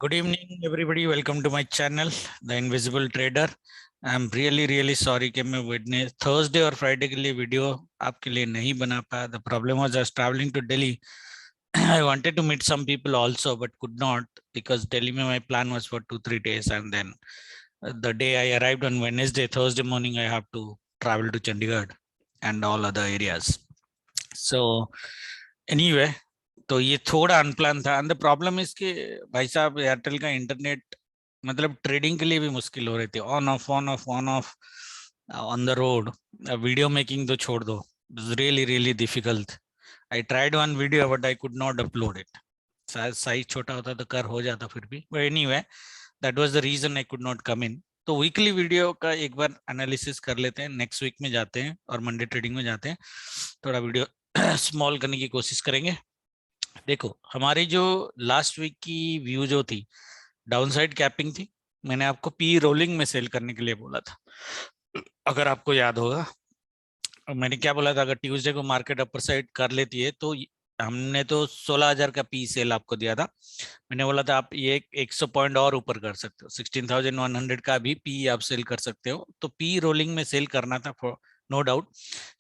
Good evening, everybody. Welcome to my channel, The Invisible Trader. I'm really sorry कि मैं Wednesday, Thursday और Friday के लिए video आपके लिए नहीं बना पाया. The problem was I was traveling to Delhi. I wanted to meet some people also, but could not because Delhi में my plan was for 2-3 days, and then the day I arrived on Wednesday, Thursday morning I have to travel to Chandigarh and all other areas. So anyway, तो ये थोड़ा unplanned था. And the problem is कि भाई साहब Airtel का internet मतलब trading के लिए भी मुश्किल हो रही थी. On off on the road. Video making तो छोड़ दो, really difficult. I tried one video but I could not upload it. शायद साइज छोटा होता तो कर हो जाता फिर भी, but anyway that was the reason I could not come in. तो वीकली वीडियो का एक बार एनालिसिस कर लेते हैं. नेक्स्ट वीक में जाते हैं और मंडे ट्रेडिंग में जाते हैं. थोड़ा वीडियो स्मॉल करने की कोशिश करेंगे. देखो, हमारी जो लास्ट वीक की व्यू जो थी, डाउनसाइड कैपिंग थी. मैंने आपको पी रोलिंग में सेल करने के लिए बोला था, अगर आपको याद होगा. मैंने क्या बोला था, अगर ट्यूसडे को मार्केट अपर साइड कर लेती है तो हमने तो 16,000 का पी सेल आपको दिया था. मैंने बोला था आप ये 100 पॉइंट और ऊपर कर सकते हो, 16,100 का भी पी आप सेल कर सकते हो. तो पी रोलिंग में सेल करना था, नो डाउट.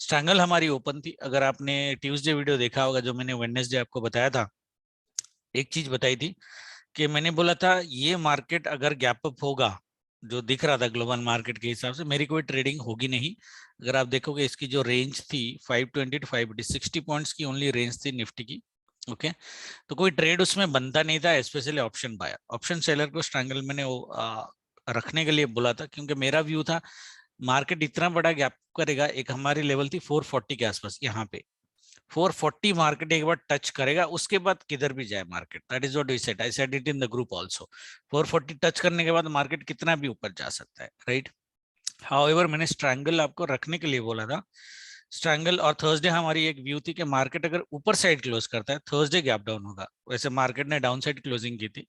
स्ट्रैंगल हमारी ओपन थी. अगर आपने ट्यूसडे वीडियो देखा होगा जो मैंने वेडनेसडे आपको बताया था, एक चीज बताई थी कि मैंने बोला था ये मार्केट अगर गैप अप होगा, जो दिख रहा था ग्लोबल मार्केट के हिसाब से, मेरी कोई ट्रेडिंग होगी नहीं. अगर आप देखोगे इसकी जो रेंज थी 520 टू 580, 60 पॉइंट्स की ओनली रेंज थी निफ्टी की. ओके, तो कोई ट्रेड उसमें बनता नहीं था, especially option buyer. Option seller को स्ट्रैंगल मैंने रखने के लिए बोला था, क्योंकि मेरा व्यू था मार्केट इतना बड़ा गैप करेगा. एक हमारी लेवल थी 440 के आसपास, यहाँ पे 440 मार्केट एक बार टच करेगा, उसके बाद किधर भी जाए market. That is what we said. I said it in the group also. 440 touch करने के बाद मार्केट कितना भी ऊपर जा सकता है, राइट. हाउएवर मैंने स्ट्रैंगल आपको रखने के लिए बोला था. स्ट्रैंगल और थर्सडे हमारी एक व्यू थी कि मार्केट अगर ऊपर साइड क्लोज करता है, थर्सडे गैप डाउन होगा. वैसे मार्केट ने डाउन साइड क्लोजिंग की थी,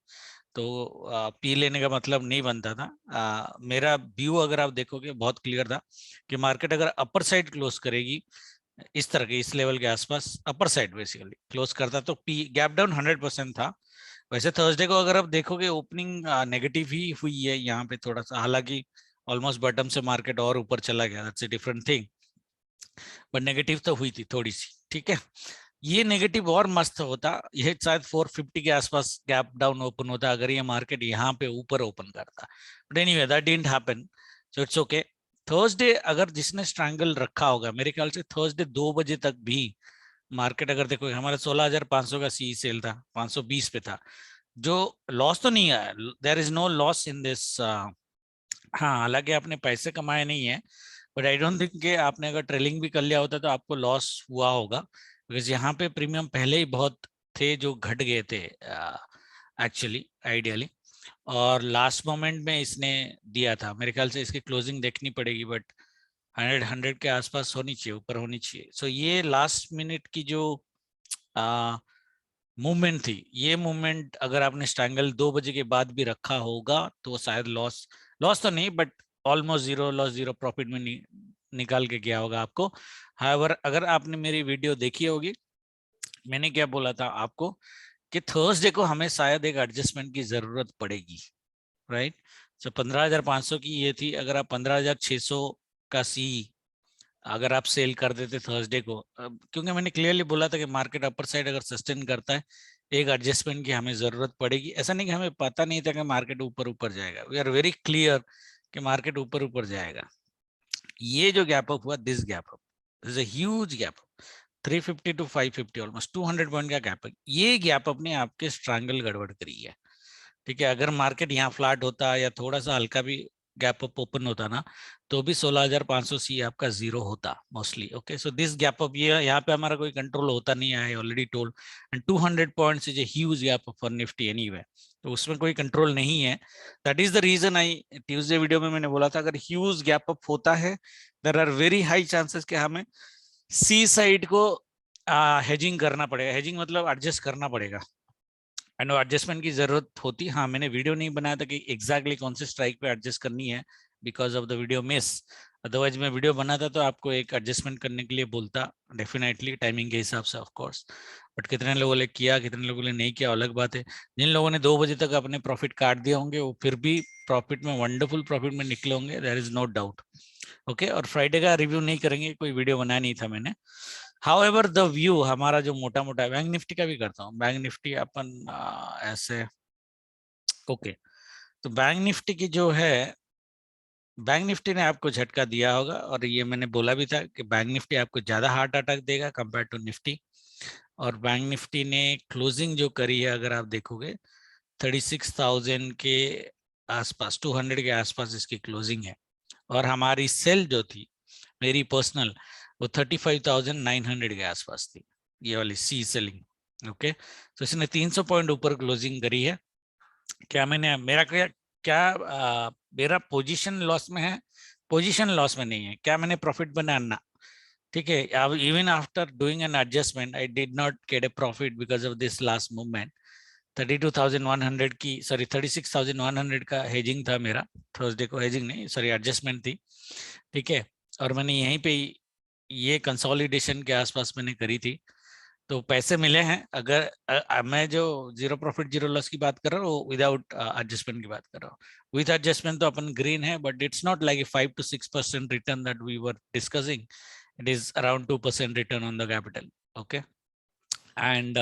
तो पी लेने का मतलब नहीं बनता था. मेरा व्यू अगर आप देखोगे बहुत क्लियर था कि मार्केट अगर अपर साइड क्लोज करेगी इस तरह के, इस लेवल के आसपास अपर साइड बेसिकली क्लोज करता, तो पी गैप डाउन 100% था. वैसे थर्सडे को अगर आप देखोगे ओपनिंग नेगेटिव ही हुई है यहाँ पे थोड़ा सा, हालांकि ऑलमोस्ट बॉटम से मार्केट और ऊपर चला गया, that's a different thing, but negative तो हुई थी थोड़ी सी. ठीक है, ये नेगेटिव और मस्त होता, ये शायद 450 के आसपास गैप डाउन ओपन होता अगर ये मार्केट यहाँ पे ऊपर ओपन करता. But anyway that didn't happen, so it's okay. Thursday अगर जिसने स्ट्रैंगल रखा होगा, मेरे ख्याल से थर्सडे 2 बजे तक भी मार्केट अगर देखो, हमारा 16,500 का सी सेल था, 520 पे था. जो लॉस तो नहीं आया, there is no loss in this. हाँ, हालांकि आपने पैसे कमाए नहीं है, बट आई डोंट थिंक कि आपने अगर ट्रेलिंग भी कर लिया होता तो आपको लॉस हुआ होगा, बिकॉज यहाँ पे प्रीमियम पहले ही बहुत थे जो घट गए थे एक्चुअली आइडियली. और लास्ट मोमेंट में इसने दिया था, मेरे ख्याल से इसकी क्लोजिंग देखनी पड़ेगी, बट 100 के आसपास होनी चाहिए, ऊपर होनी चाहिए. सो ये लास्ट मिनट की जो मूवमेंट थी, ये मूवमेंट अगर आपने स्ट्रैंगल 2 बजे के बाद भी रखा होगा तो शायद लॉस तो नहीं, but almost zero loss, zero profit में निकाल के गया होगा आपको. हाउएवर अगर आपने मेरी वीडियो देखी होगी, मैंने क्या बोला था आपको कि थर्सडे को हमें शायद एक एडजस्टमेंट की जरूरत पड़ेगी, राइट. सो 15,500 की ये थी. अगर आप 15,600 का सी अगर आप सेल कर देते थर्सडे को, क्योंकि मैंने क्लियरली बोला था कि मार्केट अपर साइड अगर सस्टेन करता है, एक एडजस्टमेंट की हमें जरूरत पड़ेगी. ऐसा नहीं कि हमें पता नहीं था कि मार्केट ऊपर ऊपर जाएगा, वी आर वेरी क्लियर कि मार्केट ऊपर ऊपर जाएगा. ये जो गैप अप हुआ, this gap up is a huge gap up, 350 to 550, almost 200 point का गैप अप. ये गैप अप ने आपके स्ट्रैंगल गड़बड़ करी है. ठीक है, अगर मार्केट यहाँ फ्लैट होता या थोड़ा सा हल्का भी गैप अप ओपन होता ना, तो भी 16,500 सी आपका जीरो होता mostly. Okay, so this gap up, ये यहाँ पे हमारा कोई कंट्रोल होता नहीं है, I already told. And 200 points is a huge gap up for Nifty anyway, तो उसमें कोई कंट्रोल नहीं है. That is the reason I Tuesday video में मैंने बोला था अगर ह्यूज गैप अप होता है, there are very high chances कि हमें सी साइड को हेजिंग करना पड़ेगा. हेजिंग मतलब एडजस्ट करना पड़ेगा, एंड एडजस्टमेंट की जरूरत होती. हाँ, मैंने वीडियो नहीं बनाया था कि एग्जैक्टली कौन से स्ट्राइक पे एडजस्ट करनी है because of the video miss. Otherwise मैं वीडियो बनाता तो आपको एक एडजस्टमेंट करने के लिए बोलता, डेफिनेटली टाइमिंग के हिसाब से ऑफ कोर्स। बट कितने लोगों ने किया, कितने लोगों ने नहीं किया, अलग बात है। जिन लोगों ने 2 बजे तक अपने प्रॉफिट काट दिए होंगे वो फिर भी प्रॉफिट में, वंडरफुल प्रॉफिट में निकले होंगे, there is no doubt. Okay, और फ्राइडे का रिव्यू नहीं करेंगे, कोई वीडियो बनाया नहीं था मैंने। हाउएवर द व्यू हमारा जो मोटा मोटा, बैंक निफ्टी का भी करता हूँ, बैंक निफ्टी अपन ऐसे। ओके, तो बैंक निफ्टी की जो है, बैंक निफ्टी ने आपको झटका दिया होगा, और ये मैंने बोला भी था कि बैंक निफ्टी आपको ज्यादा हार्ट अटैक देगा कंपेयर टू निफ्टी। और बैंक निफ्टी ने क्लोजिंग जो करी है, अगर आप देखोगे 36,000 के आसपास, 200 के आसपास इसकी क्लोजिंग है। और हमारी सेल जो थी, मेरी पर्सनल, वो 35,900 के आसपास थी, ये वाली सी सेलिंग। ओके, तो इसने 300 पॉइंट ऊपर क्लोजिंग करी है। क्या मैंने, मेरा क्या क्या मेरा पोजीशन लॉस में है? पोजीशन लॉस में नहीं है। क्या मैंने प्रॉफिट बनाया? ना। ठीक है, अब even after doing an adjustment I did not gate A profit because of this last movement. 32,100 की, सॉरी 36,100 का हेजिंग था मेरा, थर्सडे को, हेजिंग नहीं सॉरी एडजस्टमेंट थी। ठीक है, और मैंने यहीं पे ये कंसोलिडेशन के आसपास मैंने करी थी, तो पैसे मिले हैं। अगर मैं जो जीरो प्रॉफिट जीरो लॉस की बात कर रहा हूँ, विदाउट एडजस्टमेंट की बात कर रहा हूँ। विद एडजस्टमेंट तो अपन ग्रीन है, but it's not like 5 to 6% return that we were discussing. It is around 2% return on the capital. Okay, and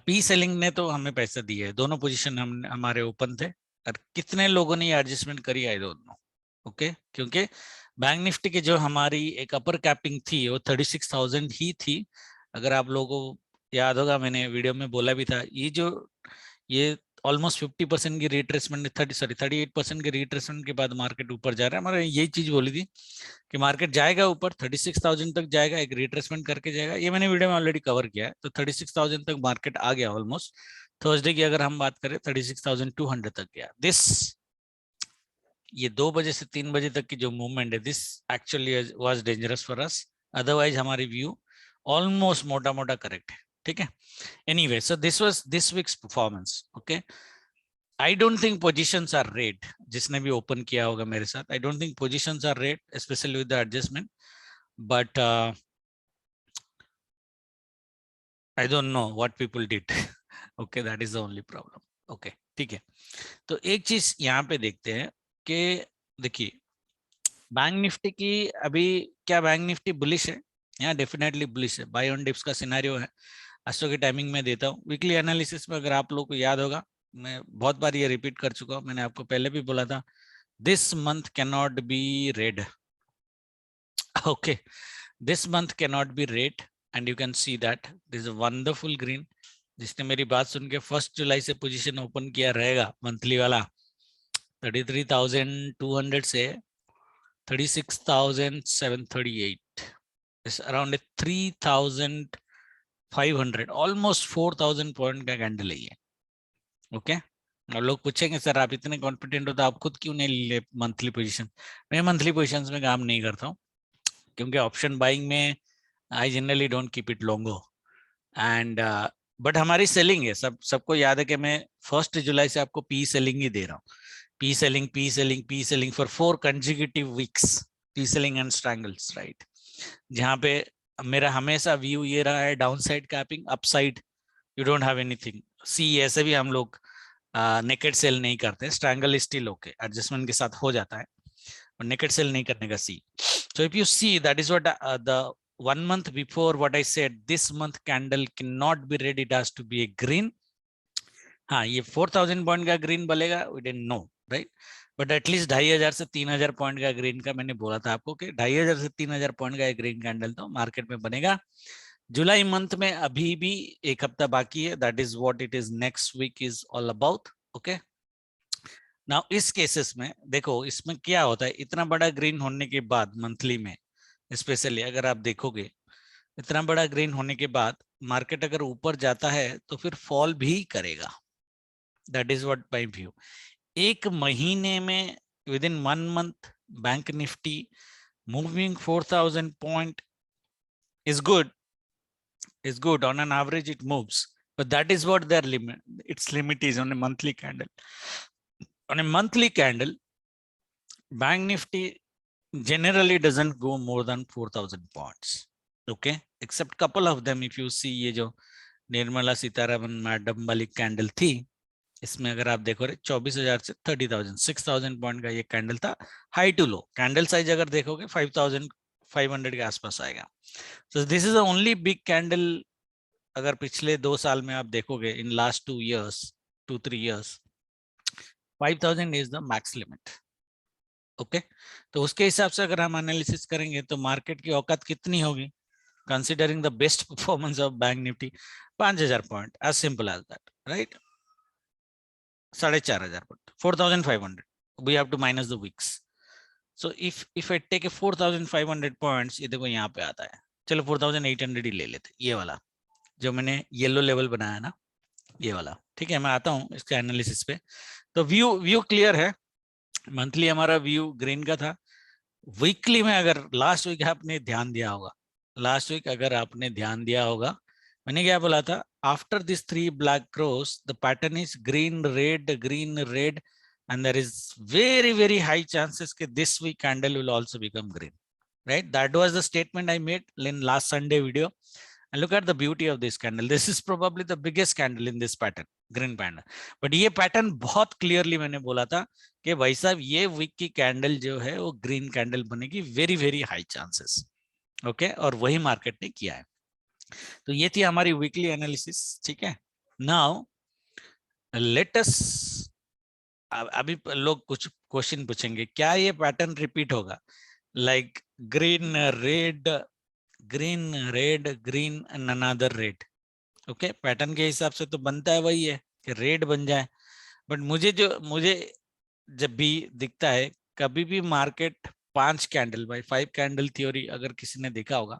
P selling ने तो हमें पैसा दिया है, दोनों पोजीशन हम हमारे ओपन थे। और कितने लोगों ने एडजस्टमेंट करी, आई डोंट नो। ओके, क्योंकि बैंक निफ्टी की जो हमारी एक अपर कैपिंग थी वो 36,000 ही थी। अगर आप लोगों को याद होगा, मैंने वीडियो में बोला भी था, ये ऑलमोस्ट 50% की रिट्रेसमेंट, 38% की रिट्रेसमेंट के बाद मार्केट ऊपर जा रहा है। हमारे यही चीज बोली थी कि मार्केट जाएगा ऊपर, 36,000 तक जाएगा, एक रिट्रेसमेंट करके जाएगा। ये मैंने वीडियो में ऑलरेडी कवर किया है। तो 36,000 तक मार्केट आ गया ऑलमोस्ट। थर्सडे की अगर हम बात करें, 36,200 तक गया। ये 2 बजे से 3 बजे तक की जो मूवमेंट है, this actually was dangerous for us. Otherwise हमारी व्यू ऑलमोस्ट मोटा मोटा करेक्ट है। ठीक है, anyway, so this was this week's performance. Okay, I don't think positions are red, जिसने भी ओपन किया होगा मेरे साथ, I don't think positions are red, especially with the adjustment. But I don't know what people did. Okay, that is the only problem. Okay, ठीक है। तो एक चीज यहाँ पे देखते हैं कि देखिए, बैंक निफ्टी की अभी, क्या बैंक निफ्टी बुलिश है? यहाँ डेफिनेटली बुलिश है, बाय ऑन डिप्स का सिनेरियो है। आज की टाइमिंग में देता हूँ। वीकली एनालिसिस में अगर आप लोगों को याद होगा, मैं बहुत बार ये रिपीट कर चुका हूँ, मैंने आपको पहले भी बोला था, this month can not be red. Okay, this month can not be red, and you can see that this wonderful green. जिसने मेरी बात सुन के 1 जुलाई से पोजीशन ओपन किया रहेगा मंथली वाला, 33,200 से 36,738, इस अराउंड 3,500, ऑलमोस्ट 4,000 पॉइंट का कैंडल है ये। ओके, और लोग पूछेंगे सर आप इतने कॉन्फिडेंट हो तो आप खुद क्यों नहीं ले मंथली पोजीशन? मैं मंथली पोजीशंस में काम नहीं करता हूँ, क्योंकि ऑप्शन बाइंग में I generally don't keep it Longo. And but हमारी सेलिंग है, सबको याद है कि मैं 1 जुलाई से आपको पी सेलिंग ही दे रहा हूँ। PE selling, PE selling, PE selling for 4 consecutive weeks. P selling and strangles, right? जहाँ पे मेरा हमेशा व्यू ये रहा है, down side capping, upside you don't have anything. See ऐसे भी हम लोग नेकेड सेल नहीं करते, स्ट्रैंगल स्टिल ओके, एडजस्टमेंट के साथ हो जाता है, और नेकेड सेल नहीं करने का सी। So if you see, that is what the 1 month before what I said, this month candle cannot be red, it has to be a green. हाँ, ये 4,000 पॉइंट का ग्रीन बनेगा, we didn't know, right? But at least 2,500 से 3,000 point का green का मैंने बोला था आपको कि 2,500 से 3,000 पॉइंट का एक ग्रीन कैंडल तो मार्केट में बनेगा। जुलाई मंथ में अभी भी 1 हफ्ता बाकी है, that is what it is, next week is all about. Okay, now इस केसेस में देखो, इसमें क्या होता है, इतना बड़ा ग्रीन होने के बाद मंथली में, स्पेशली अगर आप देखोगे, इतना बड़ा ग्रीन होने के बाद मार्केट अगर ऊपर जाता है तो फिर फॉल भी करेगा। That is what my view. एक महीने में, with in 1 month, bank Nifty moving 4,000 point is good on an average, it moves, but that is what their limit, its limit is on a monthly candle. On a monthly candle, bank Nifty generally doesn't go more than 4,000 points. Okay, except couple of them. If you see ये जो Nirmala Sitharaman madam वाली candle थी, इसमें अगर आप देखो 24,000 से 30,000 6,000 point का ये कैंडल था, high to low. Candle size अगर देखोगे 5,500 के आसपास आएगा। So this is the only big candle अगर पिछले 2 साल में आप देखोगे, in last 2 years, 2-3 years, 5,000 is the max limit. Okay तो उसके हिसाब से अगर हम एनालिसिस करेंगे तो मार्केट की औकात कितनी होगी, considering the best performance of Bank Nifty, 5,000 point, as simple as that, right. 4,500 point, 4,500, we have to minus the weeks. So if I take a 4,500 points, ये देखो यहाँ पे आता है, चलो 4,800 ही ले लेते, ये वाला जो मैंने येलो लेवल बनाया ना, ये वाला, ठीक है। मैं आता हूँ इसके एनालिसिस पे। तो व्यू क्लियर है। मंथली हमारा व्यू ग्रीन का था। वीकली में अगर लास्ट वीक आपने ध्यान दिया होगा, लास्ट वीक अगर आपने ध्यान दिया होगा, मैंने क्या बोला था, after this 3 black cross the pattern is green red and there is very high chances that this week candle will also become green, right? That was the statement I made in last Sunday video. And look at the beauty of this candle. This is probably the biggest candle in this pattern, green pattern. But ये pattern बहुत clearly मैंने बोला था कि भाई साहब ये week की कैंडल जो है वो ग्रीन कैंडल बनेगी, वेरी हाई चांसेस। ओके, और वही मार्केट ने किया है। तो ये थी हमारी वीकली एनालिसिस, ठीक है। नाउ लेट अस, अभी लोग कुछ क्वेश्चन पूछेंगे, क्या ये पैटर्न रिपीट होगा, like green red green and another red. Okay, pattern के हिसाब से तो बनता है वही है कि रेड बन जाए, बट मुझे जब भी दिखता है, कभी भी market 5 candle buy 5 candle theory अगर किसी ने देखा होगा,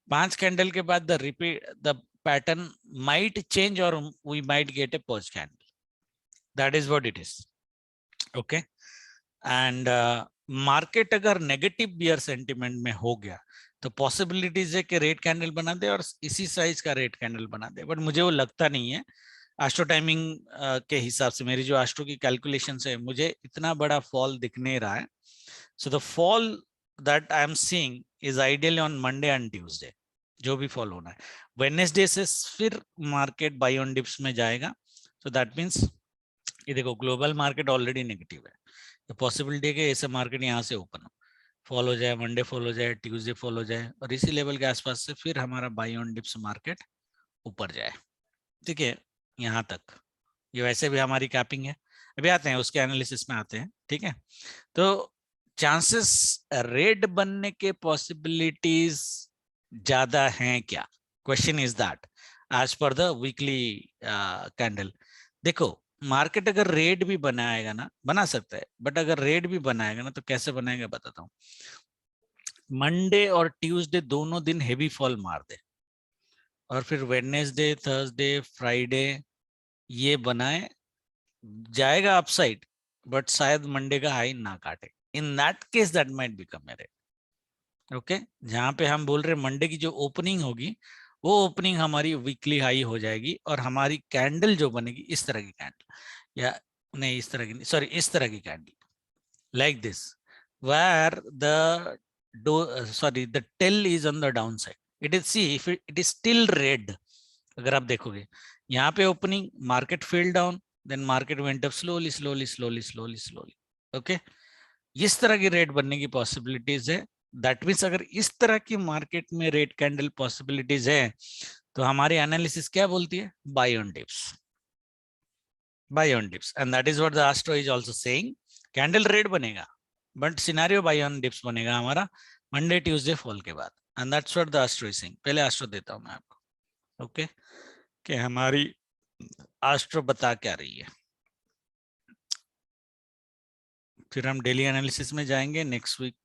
5 कैंडल के बाद द पैटर्न माइट चेंज और we might get a pause candle, that is what it is. Okay, and market अगर नेगेटिव बियर सेंटिमेंट में हो गया तो पॉसिबिलिटीज है कि रेड कैंडल बना दे और इसी साइज का रेड कैंडल बना दे, बट मुझे वो लगता नहीं है। एस्ट्रो टाइमिंग के हिसाब से, मेरी जो एस्ट्रो की कैलकुलेशन है, मुझे इतना बड़ा फॉल दिख नहीं रहा है। So the fall that I am seeing is ideally on Monday and Tuesday, जो भी फॉल होना है। वेडनेसडे से फिर मार्केट बाय ऑन डिप्स में जाएगा। सो दैट मीन्स ये देखो ग्लोबल मार्केट ऑलरेडी नेगेटिव है, तो पॉसिबिलिटी है कि ऐसे मार्केट यहाँ से ओपन हो, फॉल हो जाए, मंडे फॉल हो जाए, ट्यूसडे फॉल हो जाए, और इसी लेवल के आसपास से फिर हमारा बाय ऑन डिप्स मार्केट ऊपर जाए, ठीक है। यहाँ तक ये वैसे भी हमारी कैपिंग है। अभी आते हैं उसके एनालिसिस में आते हैं, ठीक है। तो चांसेस रेड बनने के पॉसिबिलिटीज ज्यादा हैं क्या, question is that, as per the weekly candle. देखो मार्केट अगर रेड भी बनाएगा ना, बना सकता है, बट अगर रेड भी बनाएगा ना तो कैसे बनाएगा बताता हूँ। मंडे और ट्यूसडे दोनों दिन हेवी फॉल मार दे, और फिर वेडनेसडे थर्सडे फ्राइडे ये बनाए, जाएगा अपसाइड, बट शायद मंडे का हाई ना काटे, in that case that might become a red. Okay, जहां पे हम बोल रहे मंडे की जो ओपनिंग होगी वो ओपनिंग हमारी वीकली हाई हो जाएगी, और हमारी कैंडल जो बनेगी इस तरह की कैंडल, या नहीं इस तरह की, सॉरी इस तरह की candle, like this where the tail is on the downside, it is, see if it is still red, अगर आप देखोगे यहाँ पे opening market fell down, then market went up slowly. Okay, इस तरह की रेड बनने की पॉसिबिलिटीज है। दैट मीन्स अगर इस तरह की मार्केट में रेड कैंडल पॉसिबिलिटीज है तो हमारी एनालिसिस क्या बोलती है, buy on dips, and that is what the astro is also saying, candle red बनेगा but scenario buy on dips बनेगा हमारा मंडे ट्यूसडे फॉल के बाद, and that's what the astro is saying. पहले एस्ट्रो देता हूं मैं आपको, ओके, कि हमारी एस्ट्रो बता क्या रही है, फिर हम डेली एनालिसिस में जाएंगे, नेक्स्ट वीक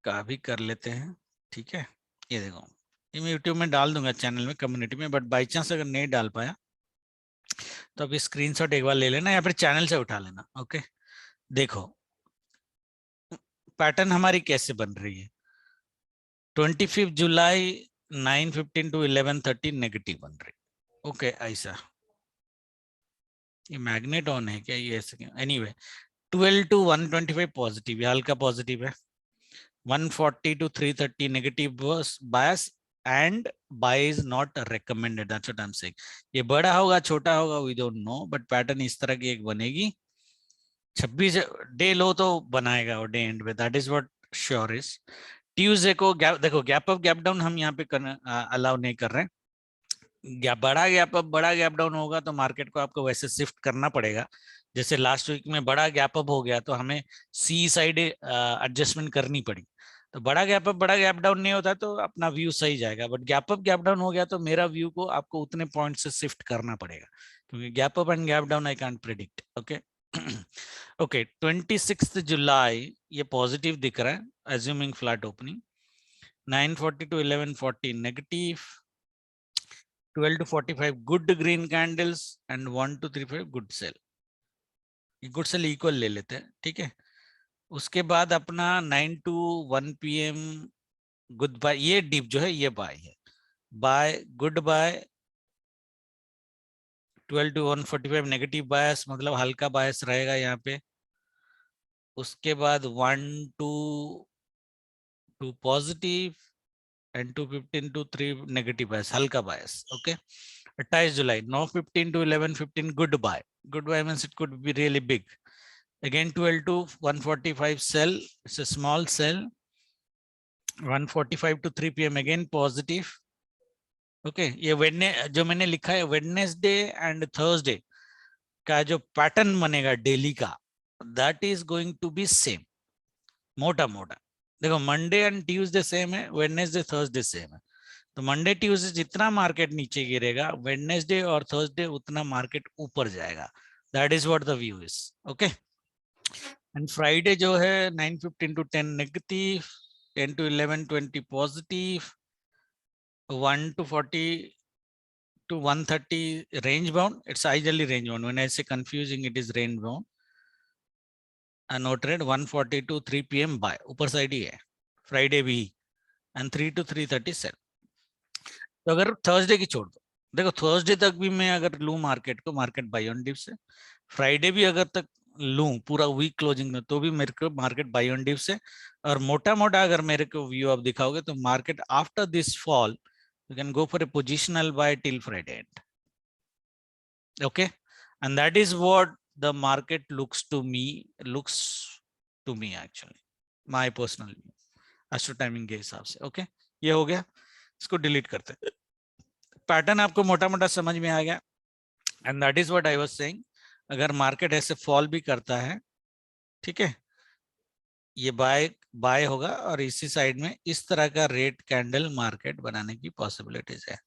का भी कर लेते हैं, ठीक है। ये देखो, ये मैं यूट्यूब में डाल दूंगा चैनल में, कम्युनिटी में, बट बाई चांस अगर नहीं डाल पाया तो अभी स्क्रीनशॉट एक बार ले लेना या फिर चैनल से उठा लेना। ओके, देखो पैटर्न हमारी कैसे बन रही है, 25 जुलाई 9:15 to 11:30 नेगेटिव बन रही। ओके, ऐसा ये मैग्नेट ऑन है क्या, ये ऐसे क्यों, एनीवे 12 to 125 पॉजिटिव, ये हल्का पॉजिटिव है, 140 to 330 negative bias and buy is not recommended. That's what I'm saying. ये बड़ा होगा छोटा होगा we don't know, but pattern इस तरह की एक बनेगी. 26 डे लो तो बनाएगा और डे एंड पे. That is what sure is. Tuesday को गैप देखो, गैप अप गैप डाउन हम यहाँ पे अलाउ नहीं कर रहे हैं. बड़ा गैप अप बड़ा गैप डाउन होगा तो मार्केट को आपको वैसे शिफ्ट करना पड़ेगा. जैसे लास्ट वीक में बड़ा गैप अप हो गया तो हमें सी साइड एडजस्टमेंट करनी पड़ी. तो बड़ा गैप अप बड़ा गैप डाउन नहीं होता तो अपना व्यू सही जाएगा. But gap up gap down हो गया तो मेरा व्यू को आपको उतने पॉइंट से शिफ्ट करना पड़ेगा, क्योंकि gap up and gap down I can't predict. Okay okay 26 जुलाई ये पॉजिटिव दिख रहा है, assuming flat opening. 940 to 1140 negative, 12 to 45 good green candles and 1 to 35 good sell. Good sell equal ले लेते हैं, ठीक है. उसके बाद अपना 9 to 1 PM गुड बाय. ये डीप जो है ये बाय है, buy good buy. 12 to 145 negative bias, मतलब हल्का बायस रहेगा यहाँ पे. उसके बाद 1 to 2 positive and 215 to 3 negative bias, halka bias. Okay, 28 July 9:15 to 11:15 good buy. Good buy means it could be really big. Again 12 to 145 sell, it's a small sell. 145 to 3 PM again positive. Okay, ये Wednesday जो मैंने लिखा है, Wednesday and Thursday का जो pattern बनेगा daily का, that is going to be same. मोटा मोटा देखो, मंडे एंड ट्यूसडे सेम है, वेडनेसडे थर्सडे सेम है. तो मंडे ट्यूसडे जितना मार्केट नीचे गिरेगा, वेडनेसडे और थर्सडे उतना मार्केट ऊपर जाएगा. That is what the view is. Okay, and Friday जो है 9:15 to 10 negative, 10 to 11:20 positive, 1 to 40 to 130 range bound. It's ideally range bound. When I say confusing, it is range bound. No trade 140 to 3 PM buy, ऊपर side ही है Friday भी, and 3 to 330 cell. तो अगर Thursday की छोड़ दो, देखो थर्सडे तक भी मैं अगर लूं मार्केट को, मार्केट बाय ऑन डिप से, फ्राइडे भी अगर तक लूं पूरा वीक क्लोजिंग में, तो भी मेरे को मार्केट बाय ऑन डिप से. और मोटा मोटा अगर मेरे को व्यू आप दिखाओगे तो market after this fall you can go for a positional buy till Friday end. Okay, and that is what the market looks to me actually, my personal view, astro timing के हिसाब से. Okay, ये हो गया, इसको delete करते हैं. Pattern आपको मोटा मोटा समझ में आ गया, and that is what I was saying. अगर मार्केट ऐसे फॉल भी करता है, ठीक है, ये बाय होगा और इसी साइड में इस तरह का रेड कैंडल मार्केट बनाने की पॉसिबिलिटीज है.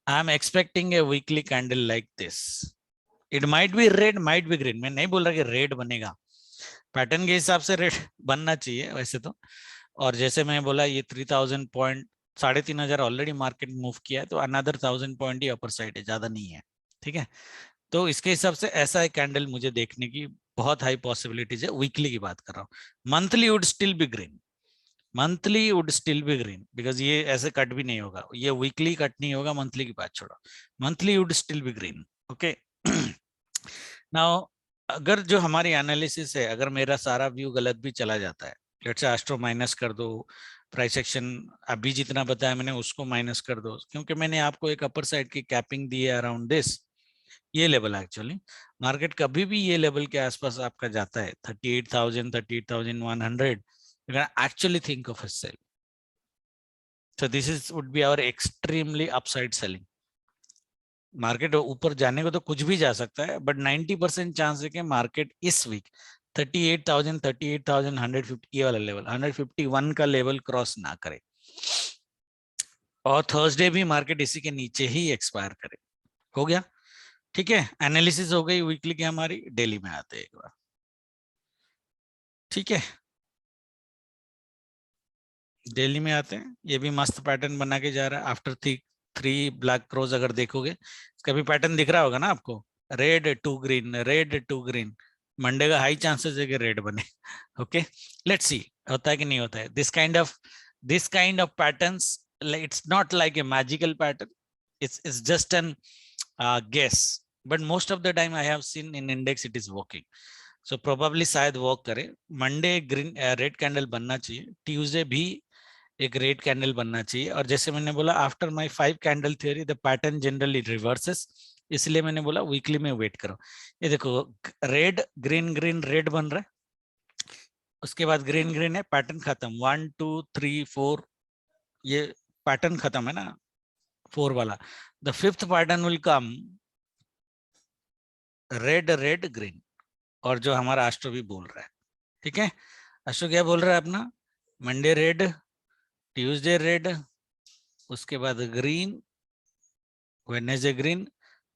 I am expecting a weekly candle like this. It might be red, might be green. मैं नहीं बोल रहा कि रेड बनेगा, पैटर्न के हिसाब से रेड बनना चाहिए वैसे तो. और जैसे मैं बोला, ये 3000 पॉइंट, 3500 ऑलरेडी मार्केट मूव किया है, तो अनदर 1000 पॉइंट ही अपर साइड है, ज्यादा नहीं है, ठीक है. तो इसके हिसाब से ऐसा एक कैंडल मुझे देखने की बहुत हाई पॉसिबिलिटीज है. वीकली की बात कर रहा हूँ. Monthly would still be green, monthly would still be green, because ये ऐसे कट भी नहीं होगा, ये वीकली कट नहीं होगा. मंथली की बात छोड़ो, monthly would still be green. Okay, now अगर जो हमारी एनालिसिस है, अगर मेरा सारा व्यू गलत भी चला जाता है, लेट्स से एस्ट्रो माइनस कर दो, प्राइस एक्शन अभी जितना बताया मैंने उसको माइनस कर दो, क्योंकि मैंने आपको एक अपर साइड की कैपिंग दी है अराउंड दिस, ये लेवल एक्चुअली. मार्केट कभी भी ये लेवल के आसपास आपका जाता है 38,000 38,100, you can actually think of a sell. So this is would be our extremely upside selling. Market ऊपर जाने को तो कुछ भी जा सकता है, बट 90% चांस है कि मार्केट इस वीक 38,000 38,150 ये वाला लेवल, 151 का लेवल क्रॉस ना करे, और थर्सडे भी मार्केट इसी के नीचे ही एक्सपायर करे. हो गया, ठीक है. एनालिसिस हो गई वीकली की हमारी. डेली में आते हैं एक बार, ठीक है. डेली में आते हैं. ये भी मस्त पैटर्न बना के जा रहा है आफ्टर 3 ब्लैक क्रोज. अगर देखोगे इसका भी पैटर्न दिख रहा होगा ना आपको, red to green, red to green. Monday का हाई चांसेस है कि रेड बने. ओके, लेट्स सी होता है कि नहीं होता है. This kind of patterns, it's not like a magical pattern, it's just an guess, but most of the time I have seen in index it is working. So probably शायद work करे। Monday green red candle बनना चाहिए, Tuesday भी एक red candle बनना चाहिए। और जैसे मैंने बोला after my 5 candle theory the pattern generally reverses, इसलिए मैंने बोला वीकली में वेट करो। ये देखो रेड ग्रीन ग्रीन रेड बन रहा है, उसके बाद ग्रीन ग्रीन है, पैटर्न खत्म, 1 2 3 4, ये पैटर्न खत्म है ना 4 वाला। The fifth pattern will come red red green, और जो हमारा अष्टो भी बोल रहा है। ठीक है, अष्टो क्या बोल रहा है अपना, मंडे रेड, ट्यूसडे रेड, उसके बाद green, Wednesday green,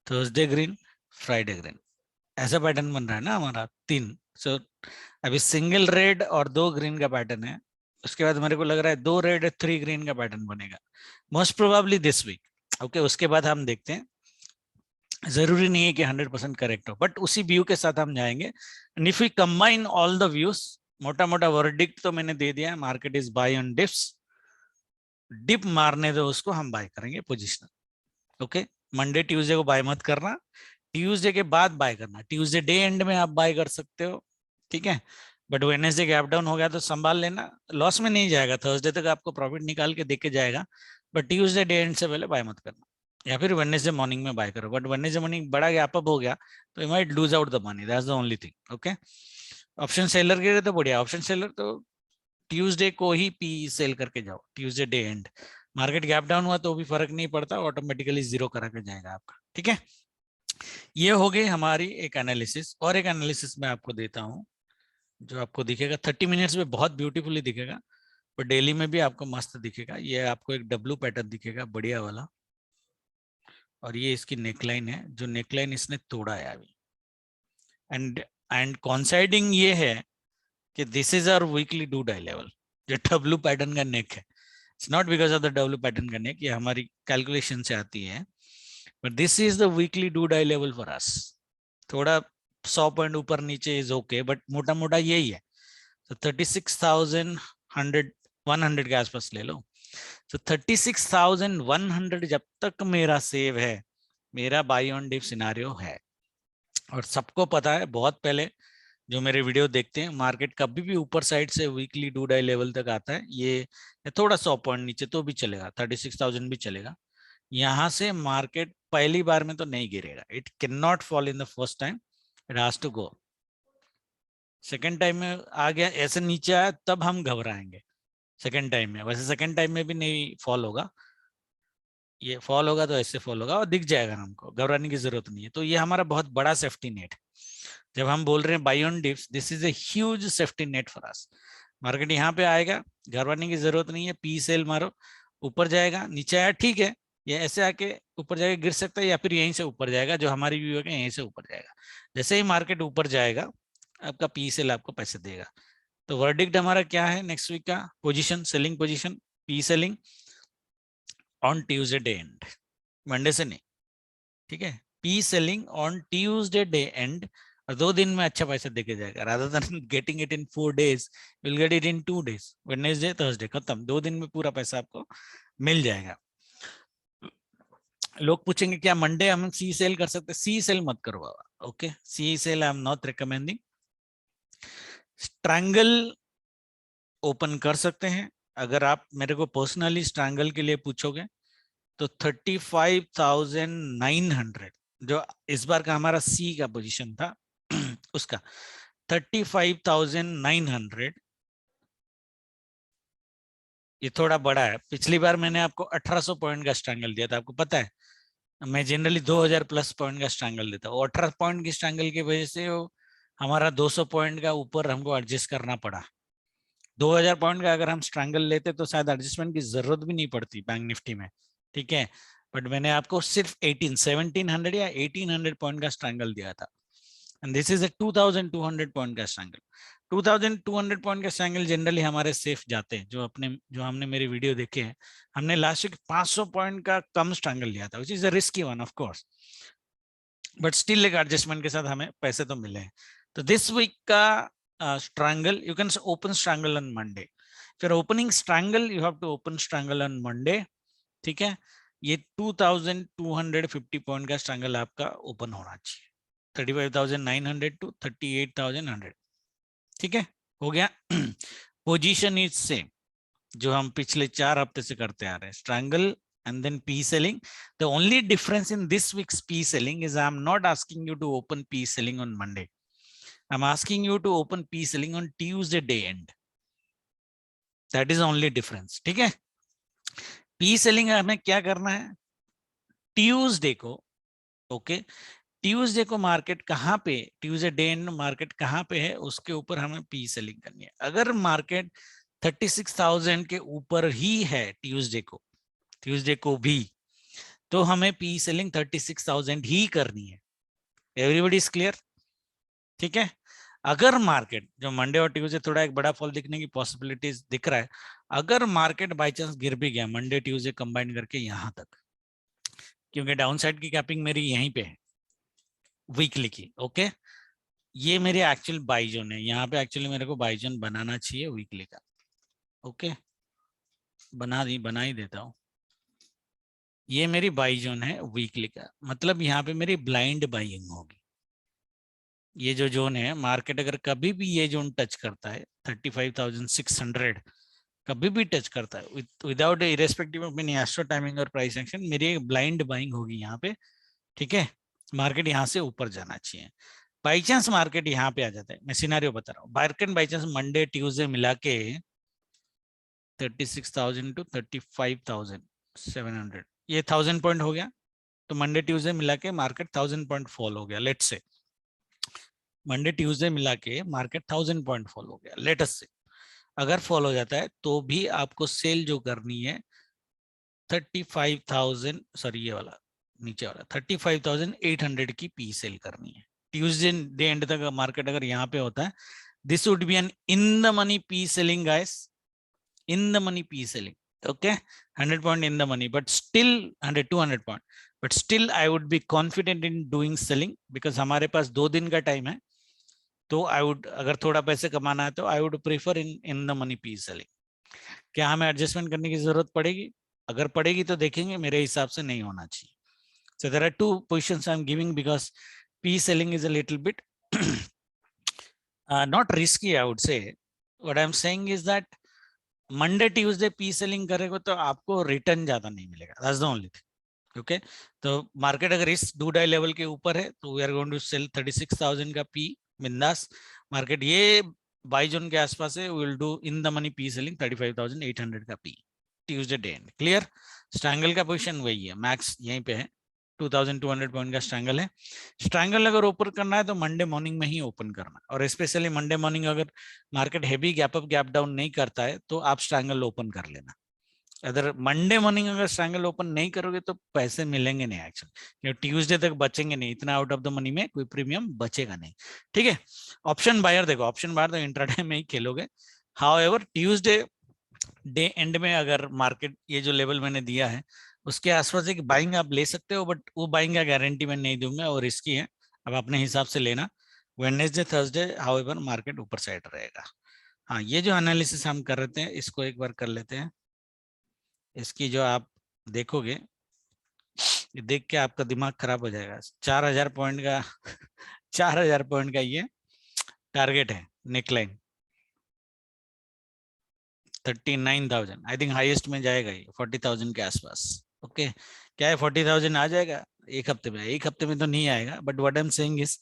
Thursday green, Friday green. ऐसा पैटर्न बन रहा है ना हमारा 3। सो अभी सिंगल रेड और 2 ग्रीन का पैटर्न है, उसके बाद मेरे को लग रहा है 2 रेड 3 ग्रीन का पैटर्न बनेगा most probably this week. Okay, उसके बाद हम देखते हैं, जरूरी नहीं है कि 100% करेक्ट हो, बट उसी व्यू के साथ हम जाएंगे। And if we combine all the views, मोटा मोटा वर्डिक्ट तो मैंने दे दिया है, market is buy on dips, dip मारने दो उसको, हम बाय करेंगे पोजिशनल। ओके, मंडे ट्यूसडे को बाय मत करना, ट्यूसडे के बाद बाय करना, ट्यूसडे डे एंड में आप बाय कर सकते हो। ठीक है, बट वेडनेसडे गैप डाउन हो गया तो संभाल लेना, लॉस में नहीं जाएगा, थर्सडे तक आपको प्रॉफिट निकाल के देके जाएगा, बट ट्यूसडे डे एंड से पहले बाय मत करना, या फिर वेडनेसडे मॉर्निंग में बाय करो। बट वेडनेसडे मॉर्निंग बड़ा गैप अप हो गया तो you might lose out the money, that's the only thing. Okay, option seller के लिए तो बढ़िया, ऑप्शन सेलर तो ट्यूसडे को ही पी सेल करके जाओ, Tuesday day and, market gap down हुआ तो भी फर्क नहीं पड़ता, ऑटोमेटिकली जीरो करा के जाएगा आपका। ठीक है, ये हो गई हमारी एक एनालिसिस। और एक एनालिसिस मैं आपको देता हूं जो आपको दिखेगा 30 मिनट्स में बहुत ब्यूटीफुली दिखेगा, पर डेली में भी आपको मस्त दिखेगा। ये आपको एक डब्लू पैटर्न दिखेगा बढ़िया वाला, और ये इसकी नेकलाइन है, जो नेकलाइन इसने तोड़ा है अभी, एंड कॉन्साइडिंग ये है कि this is our weekly do die level, जो डब्लू पैटर्न का नेक है। It's not because of the W pattern का नेक, ये हमारी कैलकुलेशन से आती है, but this is the weekly do die level for us. थोड़ा 100 पॉइंट ऊपर नीचे इज ओके, बट मोटा मोटा यही है। तो 36,100 100 के आसपास ले लो। तो 36,100 जब तक मेरा सेव है, मेरा बाई ऑन डिप सिनारियो है। और सबको पता है, बहुत पहले जो मेरे वीडियो देखते हैं, मार्केट कभी भी ऊपर साइड से वीकली डू डाई लेवल तक आता है, ये थोड़ा 100 पॉइंट नीचे तो भी चलेगा, 36,000 भी चलेगा। यहाँ से मार्केट पहली बार में तो नहीं गिरेगा, it can not fall in the first time, it has to go. Second time में आ गया ऐसे नीचे आया तब हम घबराएंगे सेकेंड टाइम में, वैसे सेकेंड टाइम में भी नहीं फॉल होगा, ये फॉल होगा तो ऐसे फॉल होगा और दिख जाएगा, हमको घबराने की जरूरत नहीं है। तो ये हमारा बहुत बड़ा सेफ्टी नेट है। जब हम बोल रहे हैं buy on dips, this is a huge safety net for us. Market यहाँ पे आएगा, घबराने की जरूरत नहीं है, पी सेल मारो, ऊपर जाएगा, नीचे आया ठीक है, ये ऐसे आके ऊपर जाके गिर सकता है, या फिर यहीं से ऊपर जाएगा, जो हमारी व्यू है यहीं से ऊपर जाएगा। जैसे ही मार्केट ऊपर जाएगा, आपका पी सेल आपको पैसे देगा। तो वर्डिक्ट हमारा क्या है नेक्स्ट वीक का, position selling position, P selling on Tuesday day and, Monday से नहीं। ठीक है, P selling on Tuesday day and, और 2 दिन में अच्छा पैसा देके जाएगा, rather than getting it in 4 days, will get it in 2 days, Wednesday Thursday खत्म, 2 दिन में पूरा पैसा आपको मिल जाएगा। लोग पूछेंगे क्या मंडे हम सी सेल कर सकते, सी सेल मत करो बाबा। Okay, CE sell I am not recommending. Strangle open कर सकते हैं, अगर आप मेरे को पर्सनली स्ट्रैंगल के लिए पूछोगे तो 35,900 जो इस बार का हमारा सी का पोजीशन था उसका 35,900, ये थोड़ा बड़ा है। पिछली बार मैंने आपको 1800 पॉइंट का स्ट्रैंगल दिया था, आपको पता है मैं जनरली 2000 प्लस पॉइंट का स्ट्रैंगल देता हूँ, 18 पॉइंट की स्ट्रैंगल की वजह से हमारा 200 पॉइंट का ऊपर हमको एडजस्ट करना पड़ा। 2000 पॉइंट का अगर हम स्ट्रैंगल लेते तो शायद एडजस्टमेंट की जरूरत भी नहीं पड़ती बैंक निफ्टी में। ठीक है, बट मैंने आपको सिर्फ 1700 या 1800 पॉइंट का स्ट्रैंगल दिया था, and this is a 2200 point का स्ट्रैंगल। 2200 पॉइंट का स्ट्रैंगल जनरली हमारे सेफ जाते हैं, जो हमने मेरे वीडियो देखे हैं। हमने लास्ट वीक 500 पॉइंट का कम स्ट्रैंगल लिया था, which is a risky one of course, but still एक एडजस्टमेंट के साथ हमें पैसे तो मिले हैं। तो दिस वीक का strangle, you can open strangle on Monday. If you're opening strangle, you have to open strangle on Monday. ठीक है, ये 2250 पॉइंट का स्ट्रैंगल आपका ओपन होना चाहिए। 35,900 टू 38,100, ठीक है, हो गया। पोजीशन इज सेम जो हम पिछले 4 हफ्ते से करते आ रहे हैं, strangle and then P selling. The only difference in this week's P selling is I'm not asking you to open P selling on Monday. I'm asking you to open P selling on Tuesday day end. That is the only difference. ठीक है, P selling हमें क्या करना है, Tuesday को, okay, Tuesday को market कहाँ पे, ट्यूसडे डे एंड मार्केट कहाँ पे है, उसके ऊपर हमें पी सेलिंग करनी है। अगर मार्केट 36,000 के ऊपर ही है ट्यूसडे को भी, तो हमें पी सेलिंग 36,000 ही करनी है। एवरीबॉडी इज क्लियर, ठीक है। अगर मार्केट जो मंडे और ट्यूसडे थोड़ा एक बड़ा फॉल दिखने की पॉसिबिलिटीज दिख रहा है, अगर मार्केट बाय चांस गिर भी गया मंडे ट्यूसडे कंबाइन करके यहां तक, क्योंकि डाउन साइड की कैपिंग मेरी यहीं पे है वीकली की, ओके, ये मेरे एक्चुअल बाई जोन है, यहाँ पे एक्चुअली मेरे को बाई जोन बनाना चाहिए वीकली का, ओके, बना ही देता हूँ। ये मेरी बाई जोन है वीकली का, मतलब यहाँ पे मेरी ब्लाइंड बाइंग होगी। ये जो जोन है, मार्केट अगर कभी भी ये जोन टच करता है 35,600 कभी भी टच करता है without irrespective of any astro timing और प्राइस एक्शन, मेरी एक ब्लाइंड बाइंग होगी यहाँ पे, ठीक है। मार्केट यहाँ से ऊपर जाना चाहिए। बाई चांस मार्केट यहाँ पे आ जाता है, मैं सिनारियो बता रहा हूँ, market by chance Monday Tuesday मिला के 36,000 टू 35,700, ये 1000 पॉइंट हो गया, तो मंडे ट्यूसडे मिला के मार्केट 1000 पॉइंट फॉल हो गया। लेट्स से मंडे ट्यूसडे मिला के मार्केट 1000 पॉइंट फॉल हो गया, लेट्स से अगर फॉल हो जाता है तो भी आपको सेल जो करनी है 35,000, सॉरी ये वाला नीचे वाला 35,800 की पी सेल करनी है। ट्यूसडे डे एंड तक मार्केट अगर यहाँ पे होता है, this would be an in the money P selling guys, in the money P selling, okay, 100 point in the money, but still 100 200 point, but still I would be confident in doing selling because हमारे पास 2 दिन का time है, तो I would, अगर थोड़ा पैसे कमाना है तो I would prefer in the money P selling. क्या हमें एडजस्टमेंट करने की जरूरत पड़ेगी? अगर पड़ेगी तो देखेंगे, मेरे हिसाब से नहीं होना चाहिए। So there are two positions I'm giving because P selling is a little bit not risky, I would say. What I'm saying is that Monday Tuesday P selling करेगा तो आपको रिटर्न ज्यादा नहीं मिलेगा, that's the only thing, okay. तो market अगर इस do die level के ऊपर है तो we are going to sell 36,000 का पी बिंदास। मार्केट ये बाई जोन के आसपास है, will do in the money P selling 35,800 का P Tuesday day and. Clear, strangle का पोजीशन वही है, मैक्स यहीं पे है, 2200 पॉइंट का स्ट्रैंगल है। स्ट्रैंगल अगर ओपन करना है तो मंडे मॉर्निंग में ही ओपन करना, और स्पेशली मंडे मॉर्निंग अगर market heavy gap up gap down नहीं करता है तो आप स्ट्रैंगल ओपन कर लेना। अगर मंडे मॉर्निंग अगर स्ट्रैंगल ओपन नहीं करोगे तो पैसे मिलेंगे नहीं, एक्चुअली ट्यूसडे तक बचेंगे नहीं, इतना आउट ऑफ द मनी में कोई प्रीमियम बचेगा नहीं, ठीक है। ऑप्शन बायर देखो, ऑप्शन बायर तो इंट्राडे में ही खेलोगे। हाउएवर ट्यूसडे डे एंड में अगर मार्केट ये जो लेवल मैंने दिया है उसके आसपास एक बाइंग आप ले सकते हो, बट वो बाइंग का गारंटी मैं नहीं दूंगा और रिस्की है, अब अपने हिसाब से लेना। वेडनेसडे थर्सडे हाउएवर मार्केट ऊपर साइड रहेगा। हाँ, ये जो एनालिसिस हम कर रहे थे इसको एक बार कर लेते हैं। इसकी जो आप देखोगे, ये देख के आपका दिमाग खराब हो जाएगा। 4,000 पॉइंट का 4,000 पॉइंट का ये टारगेट है, नेकलाइन 39,000, आई थिंक हाईएस्ट में जाएगा ये 40,000 के आसपास, ओके। क्या है 40,000 आ जाएगा एक हफ्ते में? एक हफ्ते में तो नहीं आएगा, but what I am saying is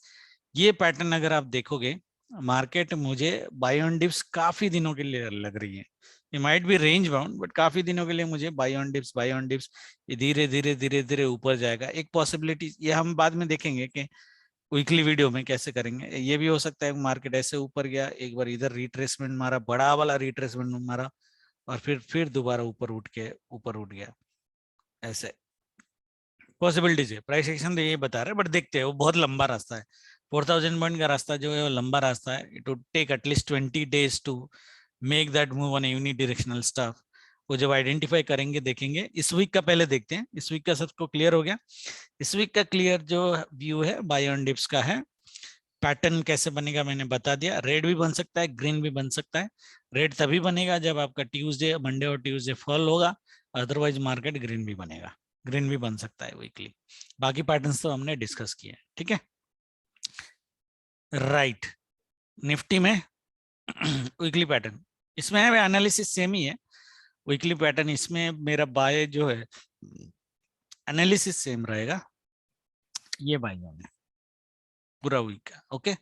ये पैटर्न अगर आप देखोगे, मार्केट मुझे बाय ऑन डिप्स काफी दिनों के लिए लग रही है, ये might be range bound but काफी दिनों के लिए मुझे बाय ऑन डिप्स ये धीरे धीरे ऊपर जाएगा। एक पॉसिबिलिटी ये हम बाद में देखेंगे कि वीकली वीडियो में कैसे करेंगे। ये भी हो सकता है मार्केट ऐसे ऊपर गया, एक बार इधर रिट्रेसमेंट मारा, बड़ा वाला रिट्रेसमेंट मारा, और फिर दोबारा ऊपर उठ गया, ऐसे पॉसिबिलिटीज है। प्राइस एक्शन तो ये बता रहे हैं, बट देखते हैं, वो बहुत लंबा रास्ता है, 4,000 पॉइंट का रास्ता जो है वो लंबा रास्ता है। It would take at least 20 days to make that move on unidirectional stuff. वो जब आइडेंटिफाई करेंगे देखेंगे। इस वीक का पहले देखते हैं, इस वीक का सबको क्लियर हो गया। इस वीक का क्लियर जो व्यू है बाय ऑन डिप्स का है। पैटर्न कैसे बनेगा मैंने बता दिया, रेड भी बन सकता है, ग्रीन भी बन सकता है। रेड तभी बनेगा जब आपका ट्यूसडे, मंडे और ट्यूसडे फॉल होगा, अदरवाइज मार्केट ग्रीन भी बनेगा, ग्रीन भी बन सकता है वीकली। बाकी पैटर्न्स तो हमने डिस्कस किए, ठीक है। राइट। निफ्टी में वीकली पैटर्न, इसमें है एनालिसिस सेम ही है। वीकली पैटर्न इसमें मेरा बाय जो है एनालिसिस सेम रहेगा। ये बाय है पूरा वीक का। ओके,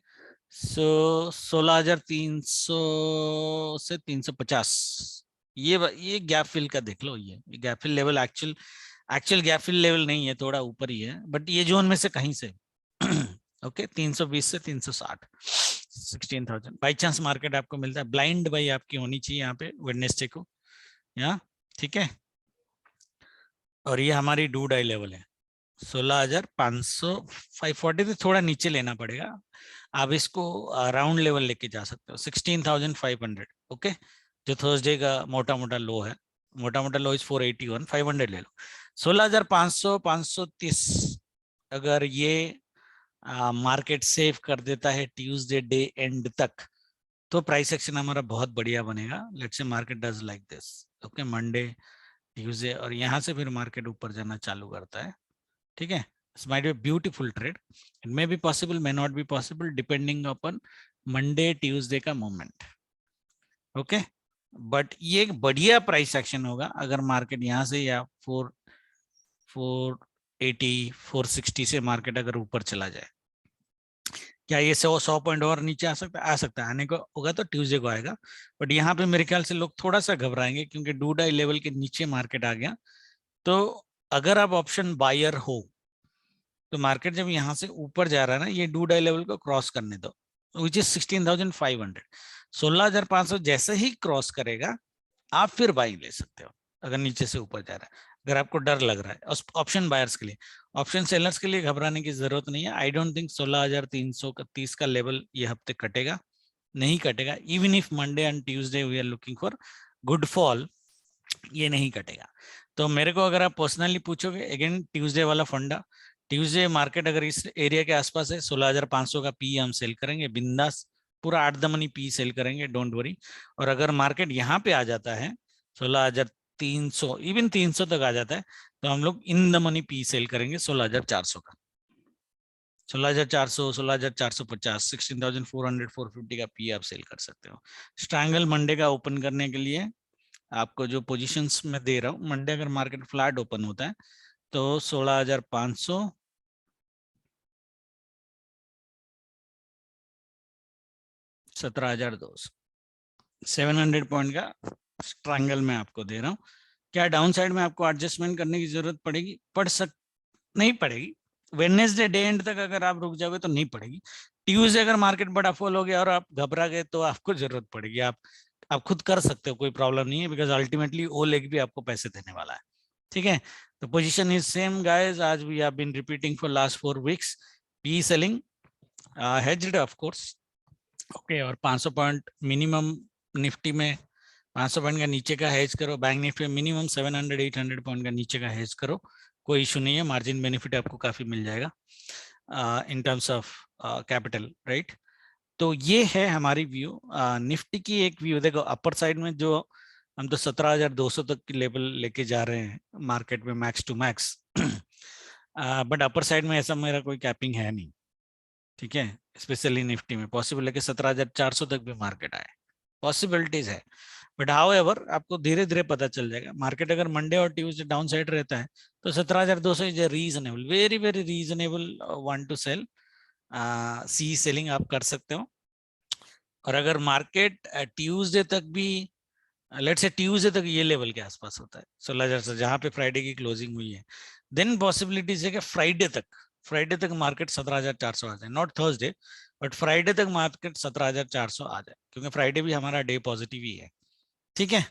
सो 16,300 से 350, ये गैप फिल का देख लो। ये gap fill level actual gap fill level नहीं है, थोड़ा ऊपर ही है, बट ये जोन में से कहीं से ओके 320 से 360, 16,000 बाई चांस मार्केट आपको मिलता है। ब्लाइंड बाई आपकी होनी चाहिए यहाँ पे वेडनेसडे को, यहाँ ठीक है। और ये हमारी डू डाई लेवल है 16,500, 540 से थोड़ा नीचे लेना पड़ेगा। आप इसको राउंड लेवल लेके जा सकते हो 16,500। ओके, जो थर्सडे का मोटा मोटा लो है, मोटा मोटा लो इज 481, 500 ले लो। 16,500, 530 अगर ये मार्केट सेव कर देता है ट्यूसडे डे एंड तक, तो प्राइस एक्शन हमारा बहुत बढ़िया बनेगा। Let's say market does like this, okay, Monday Tuesday, और यहाँ से फिर मार्केट ऊपर जाना चालू करता है, ठीक है। This might be a beautiful trade. It may be possible, may not be possible, depending upon Monday, Tuesday का मूवमेंट। ओके, बट ये एक बढ़िया प्राइस एक्शन होगा अगर मार्केट यहाँ से या 480, 460 से मार्केट अगर ऊपर चला जाए। क्या ये 100 पॉइंट और नीचे आ सकता है, आने को होगा तो ट्यूसडे को आएगा। बट यहाँ पे मेरे ख्याल से लोग थोड़ा सा घबराएंगे क्योंकि डू डाई लेवल के नीचे मार्केट आ गया। तो अगर आप ऑप्शन बायर हो तो मार्केट जब यहाँ से ऊपर जा रहा है ना, ये डू डाई लेवल को क्रॉस करने दो, विच इज 16,500। 16,500 जैसे ही क्रॉस करेगा आप फिर बाइंग ले सकते हो अगर नीचे से ऊपर जा रहा है, अगर आपको डर लग रहा है। ऑप्शन बायर्स के लिए, ऑप्शन सेलर्स के लिए घबराने की जरूरत नहीं है। आई डोंट थिंक 16,330 का लेवल ये हफ्ते कटेगा, नहीं कटेगा। Even if Monday and Tuesday we are looking for good fall, ये नहीं कटेगा। तो मेरे को अगर आप पर्सनली पूछोगे, अगेन ट्यूसडे वाला फंडा, ट्यूसडे मार्केट अगर इस एरिया के आसपास है 16,500 का पी हम सेल करेंगे बिंदास, पूरा 8 दमनी पी सेल करेंगे, डोंट वरी। और अगर मार्केट यहाँ पे आ जाता है 16,300, इवन 300 तक आ जाता है, तो हम लोग इन दमनी पी सेल करेंगे 16,400 का। 16,400, 16,450, 16,400, 450 का पी आप सेल कर सकते हो। स्ट्रैंगल मंडे का ओपन करने के लिए आपको जो पोजीशंस में दे रहा हूँ, मंडे अगर मार्केट फ्लैट ओपन होता है तो 16,500, 17,200, 700 पॉइंट का स्ट्रैंगल में आपको दे रहा हूँ। क्या डाउन साइड में आपको एडजस्टमेंट करने की जरूरत पड़ेगी? नहीं पड़ेगी। वेडनेसडे डे एंड तक अगर आप रुक जाओगे तो नहीं पड़ेगी। ट्यूसडे अगर मार्केट बड़ा फॉल हो गया और आप घबरा गए तो आपको जरूरत पड़ेगी। आप खुद कर सकते हो, कोई प्रॉब्लम नहीं है, बिकॉज अल्टीमेटली ओ लेग भी आपको पैसे देने वाला है, ठीक है। तो पोजीशन इज सेम गाइस, आज we have been repeating for last 4 weeks. P selling, hedged of course, okay. और 500 पॉइंट मिनिमम निफ्टी में, 500 पॉइंट का नीचे का हेज करो। बैंक निफ्टी में मिनिमम 700, 800 पॉइंट का नीचे का हेज करो, कोई इशू नहीं है। मार्जिन बेनिफिट आपको काफी मिल जाएगा in terms of capital, right. तो ये है हमारी व्यू निफ्टी की। एक व्यू देखो, अपर साइड में जो हम तो 17,200 तक की लेवल लेके जा रहे हैं मार्केट में, max to max. But upper side में ऐसा मेरा कोई कैपिंग है नहीं, ठीक है। स्पेशली निफ्टी में पॉसिबल है कि 17,400 तक भी मार्केट आए, पॉसिबिलिटीज है। बट हाउ एवर आपको धीरे धीरे पता चल जाएगा। मार्केट अगर मंडे और ट्यूसडे डाउन साइड रहता है तो 17,200 is reasonable, very very reasonable one to sell, C selling आप कर सकते हो। और अगर मार्केट ट्यूसडे तक भी, लेट्स से ट्यूसडे तक ये लेवल के आसपास होता है 16,000 से, जहां पे फ्राइडे की क्लोजिंग हुई है, देन पॉसिबिलिटीज है कि फ्राइडे तक मार्केट 17,400 आ जाए, नॉट थर्सडे, बट फ्राइडे तक मार्केट 17,400 आ जाए, क्योंकि फ्राइडे भी हमारा डे पॉजिटिव ही है, ठीक है।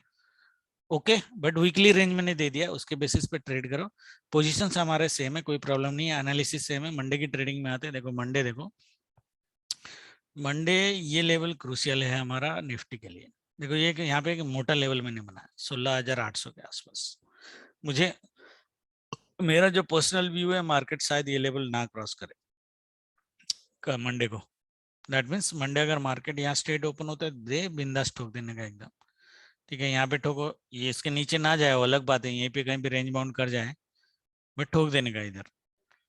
ओके, बट वीकली रेंज मैंने दे दिया, उसके बेसिस पे ट्रेड करो। पोजीशंस हमारे सेम है, कोई प्रॉब्लम नहीं है, एनालिसिस सेम है। मंडे की ट्रेडिंग में आते हैं, देखो मंडे, देखो मंडे ये लेवल क्रूशियल है हमारा निफ्टी के लिए। देखो ये यहाँ पे एक मोटा लेवल मैंने बनाया 16,800 के आसपास। मुझे, मेरा जो पर्सनल व्यू है, मार्केट शायद ये लेवल ना क्रॉस करे मंडे को। दैट मीन्स मंडे अगर मार्केट यहाँ स्ट्रेट ओपन होता है, दे बिंदास ठोक देने का एकदम, ठीक है। यहाँ पे ठोको, ये इसके नीचे ना जाए वो अलग बात है, यहीं पे कहीं भी रेंज बाउंड कर जाए, बट ठोक देने का इधर।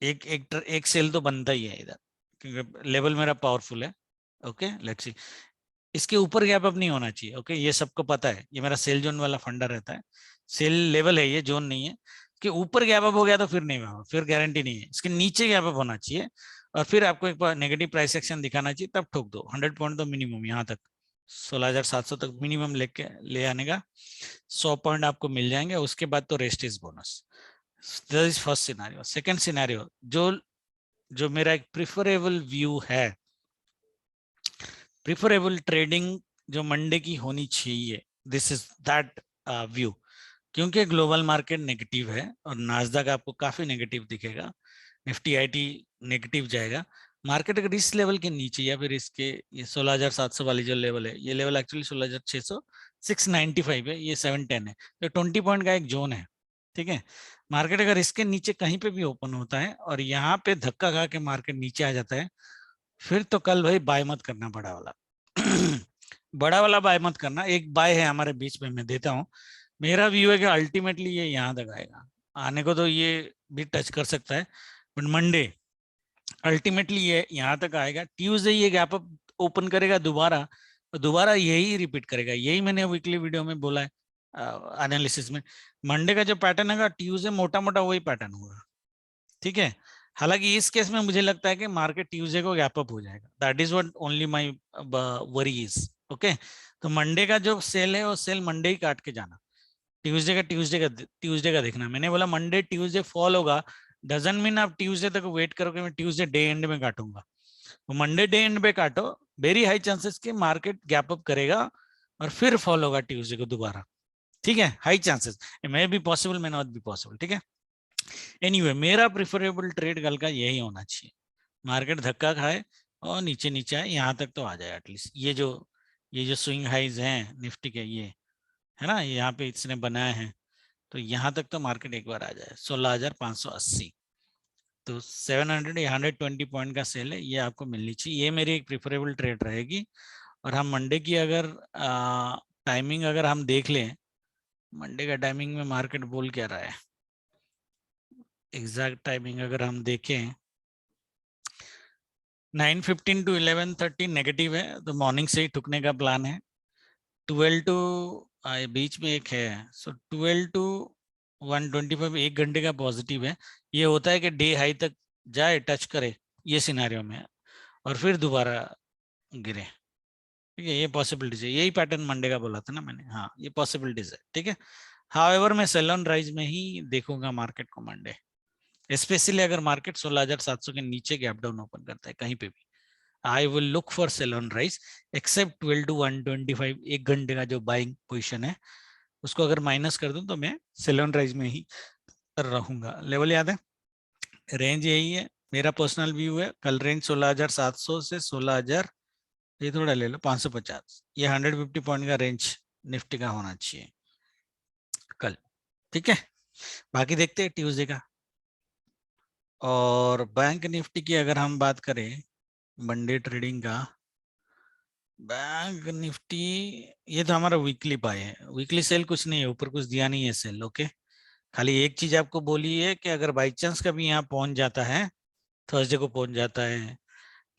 एक सेल तो बनता ही है इधर, क्योंकि लेवल मेरा पावरफुल है। ओके लेट्स सी, इसके ऊपर गैप अप नहीं होना चाहिए। ओके ये सबको पता है, ये मेरा सेल जोन वाला फंडा रहता है, सेल लेवल है ये, जोन नहीं है। कि ऊपर गैप अप हो गया तो फिर नहीं होगा, फिर गारंटी नहीं है। इसके नीचे गैप अप होना चाहिए और फिर आपको एक नेगेटिव प्राइस एक्शन दिखाना चाहिए, तब ठोक दो। 100 पॉइंट तो मिनिमम, यहाँ तक 16,700 तक मिनिमम लेके ले आने का, 100 पॉइंट आपको मिल जाएंगे। उसके बाद तो rest is bonus. This is first scenario. Second scenario, जो जो मेरा एक प्रिफरेबल व्यू है, प्रिफरेबल ट्रेडिंग जो मंडे की होनी चाहिए, दिस इज दैट व्यू। क्योंकि ग्लोबल मार्केट नेगेटिव है और नास्डैक आपको काफी नेगेटिव दिखेगा, निफ्टी आईटी नेगेटिव जाएगा। मार्केट अगर इस लेवल के नीचे या फिर इसके ये 16,700 वाली जो लेवल है, ये लेवल एक्चुअली 16,600 695 है, ये 710 है, तो 20 पॉइंट का एक जोन है। ठीक है, मार्केट अगर इसके नीचे कहीं पे भी ओपन होता है और यहाँ पे धक्का खा के मार्केट नीचे आ जाता है, फिर तो कल भाई बाय मत करना बड़ा वाला। बड़ा वाला बाय मत करना। एक बाय है हमारे बीच में, मैं देता हूँ। मेरा व्यू है कि अल्टीमेटली ये यहाँ तक आएगा, आने को तो ये भी टच कर सकता है, बट मंडे अल्टीमेटली ये यहाँ तक आएगा। ट्यूसडे ये गैप अप ओपन करेगा दोबारा, दोबारा यही रिपीट करेगा। यही मैंने वीकली वीडियो में बोला है एनालिसिस में। मंडे का जो पैटर्न है, ट्यूसडे मोटा मोटा वही पैटर्न होगा। ठीक है, हालांकि इस केस में मुझे लगता है कि मार्केट ट्यूसडे को गैप अप हो जाएगा। That is what only my worry is. Okay, तो मंडे का जो सेल है वो सेल मंडे ही काट के जाना, ट्यूसडे का देखना। मैंने बोला मंडे ट्यूसडे फॉल होगा, डजंट मीन आप ट्यूसडे तक वेट करो कि मैं ट्यूसडे डे एंड में काटूंगा। वो मंडे डे एंड पे काटो, वेरी हाई चांसेस कि मार्केट गैप अप करेगा और फिर फॉल होगा ट्यूसडे को दोबारा। ठीक है, high chances, may be possible, may not be possible. ठीक है, एनीवे मेरा प्रिफरेबल ट्रेड कल का यही होना चाहिए, मार्केट धक्का खाए और नीचे नीचे आए, यहाँ तक तो आ जाए एटलीस्ट। ये जो स्विंग हाइज हैं निफ्टी के, ये है ना, यहाँ पे इसने बनाए हैं, तो यहाँ तक तो मार्केट एक बार आ जाए 16,580। तो 700 या 120 पॉइंट का सेल है, ये आपको मिलनी चाहिए। ये मेरी एक प्रिफरेबल ट्रेड रहेगी। और हम मंडे की अगर टाइमिंग अगर हम देख लें, मंडे का टाइमिंग में मार्केट बोल क्या रहा है, एग्जैक्ट टाइमिंग अगर हम देखें, 9:15 टू 11:30 नेगेटिव है, तो मॉर्निंग से ही ठुकने का प्लान है। 12 टू बीच में एक है, सो 12 टू 125 एक घंटे का पॉजिटिव है। ये होता है कि डे हाई तक जाए, टच करे, ये सिनेरियो में, और फिर दोबारा गिरे। ठीक है, ये पॉसिबिलिटीज है, यही पैटर्न मंडे का बोला था ना मैंने, हाँ ये पॉसिबिलिटीज है। ठीक है, हाउएवर मैं सेल ऑन राइज में ही देखूंगा मार्केट को मंडे, स्पेशली अगर मार्केट 16,700 के नीचे गैप डाउन ओपन करता है कहीं पे भी। I will look for sell on rise, except 12 to 125 एक घंटे का जो बाइंग पोजिशन है, उसको अगर माइनस कर दूं तो मैं सेल ऑन राइज में ही रहूंगा। लेवल याद है, रेंज यही है, मेरा पर्सनल व्यू है। कल रेंज 16,700 से 16,000, ये थोड़ा ले लो 550, ये 150 पॉइंट का रेंज निफ्टी का होना चाहिए कल। ठीक है, बाकी देखते हैं ट्यूसडे का। और बैंक निफ्टी की अगर हम बात करें मंडे ट्रेडिंग का, बैंक निफ्टी ये तो हमारा वीकली बाय है, वीकली सेल कुछ नहीं है, ऊपर कुछ दिया नहीं है सेल। ओके, खाली एक चीज आपको बोली है कि अगर बाई चांस कभी यहाँ पहुंच जाता है, थर्सडे को पहुंच जाता है,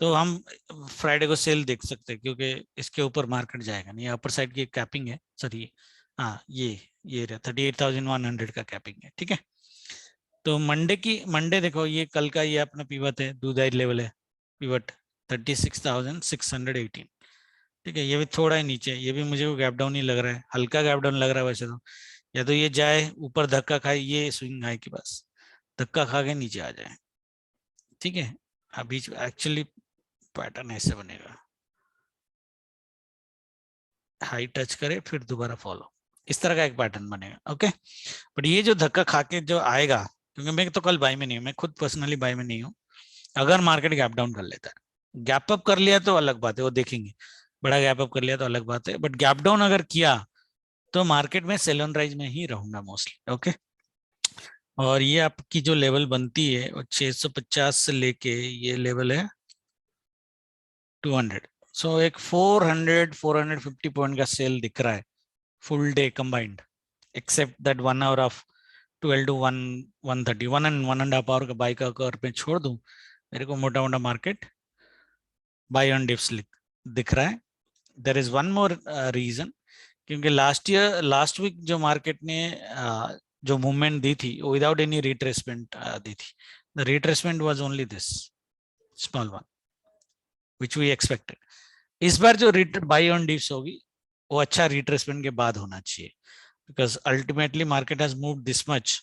तो हम फ्राइडे को सेल देख सकते हैं, क्योंकि इसके ऊपर मार्केट जाएगा नहीं। अपर साइड की कैपिंग है, सॉरी, हाँ ये 38,100 का कैपिंग है। ठीक है, तो मंडे देखो, ये कल का ये अपना पीवट है, दूधाई लेवल है पीवट 36,618। ठीक है, ये भी थोड़ा ही नीचे है, ये भी मुझे गैप डाउन ही लग रहा है, हल्का गैप डाउन लग रहा है वैसे तो। या तो ये जाए ऊपर धक्का खाए, ये स्विंग हाई के पास धक्का खा के नीचे आ जाए। ठीक है, अभी एक्चुअली पैटर्न ऐसे बनेगा, हाई टच करे फिर दोबारा फॉलो, इस तरह का एक पैटर्न बनेगा। ओके, बट ये जो धक्का खा के जो आएगा, क्योंकि मैं तो कल बाय में नहीं हूँ, मैं खुद पर्सनली बाय में नहीं हूँ। अगर मार्केट गैप डाउन कर लेता है, गैप अप कर लिया तो अलग बात है, वो देखेंगे, बड़ा गैप अप कर लिया तो अलग बात है, बट गैप डाउन अगर किया तो मार्केट में सेल ऑन राइज में ही रहूंगा मोस्टली। ओके, और ये आपकी जो लेवल बनती है वो 650 से लेके ये लेवल है 200। सो एक 450 पॉइंट का सेल दिख रहा है full day combined, except that 1 hour of 12 to 1 130, 1 and 1.5 hour का बाई का अगर मैं छोड़ दूं, मेरे को मोटा मोटा मार्केट बाय ऑन डिप्स दिख रहा है। There is one more reason, क्योंकि लास्ट वीक जो मार्केट ने जो मूवमेंट दी थी वो विदाउट एनी रिट्रेसमेंट दी थी। The retracement was only this small one which we expected. इस बार जो बाय ऑन डिप्स होगी वो अच्छा रिट्रेसमेंट के बाद होना चाहिए, because ultimately market has moved this much,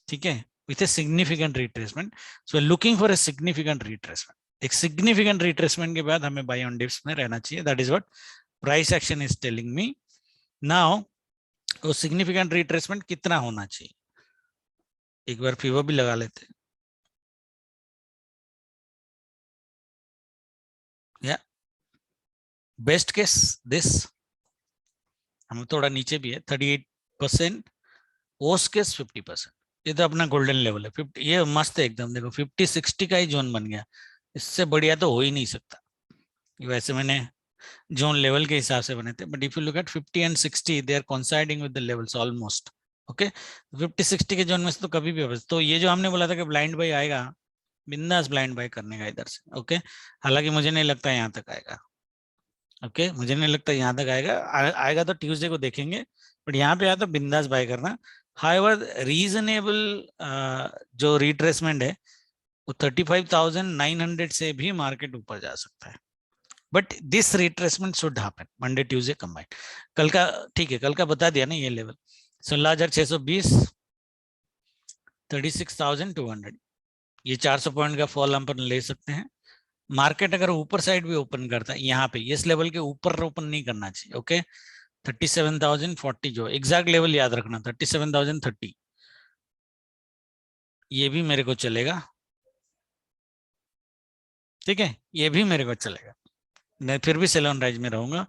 ठीक है, with a significant retracement. So looking for a significant retracement. एक सिग्निफिकेंट रिट्रेसमेंट के बाद हमें बाय ऑन डिप्स में रहना चाहिए। That is what price action is telling me now. वो सिग्निफिकेंट रिट्रेसमेंट कितना होना चाहिए, एक बार फीवर भी लगा लेते हैं। या बेस्ट केस दिस, हम थोड़ा नीचे भी है 38%, वर्स्ट केस 50%। ये तो अपना गोल्डन लेवल है 50, ये मस्त है एकदम। देखो 50-60 का ही जोन बन गया, इससे बढ़िया तो हो ही नहीं सकता। वैसे मैंने जोन लेवल के हिसाब से बने थे, but if you look at 50 and 60 they are coinciding with the levels almost. Okay, 50-60 के जोन में से तो कभी भी हो। तो ये जो हमने बोला था कि ब्लाइंड बाय आएगा, बिंदास ब्लाइंड बाय करने का इधर से। ओके, हालांकि मुझे नहीं लगता यहाँ तक आएगा। ओके, मुझे नहीं लगता यहाँ तक आएगा। आएगा तो ट्यूसडे को देखेंगे, बट यहाँ पे आया तो बिंदास बाय करना। हाउएवर रीजनेबल जो रिट्रेसमेंट है वो 35,900 से भी मार्केट ऊपर जा सकता है, but this retracement should happen Monday Tuesday combined. कल का ठीक है, कल का बता दिया ना ये लेवल 16,620, 36,200, ये 400 पॉइंट का फॉल हम पर ले सकते हैं। मार्केट अगर ऊपर साइड भी ओपन करता है यहाँ पे, इस लेवल के ऊपर ओपन नहीं करना चाहिए। ओके, 37,040 जो एग्जैक्ट लेवल याद रखना, 37,030, ये भी मेरे को चलेगा, ठीक है, ये भी मेरे को चलेगा। मैं फिर भी सेल ऑन राइज में रहूंगा।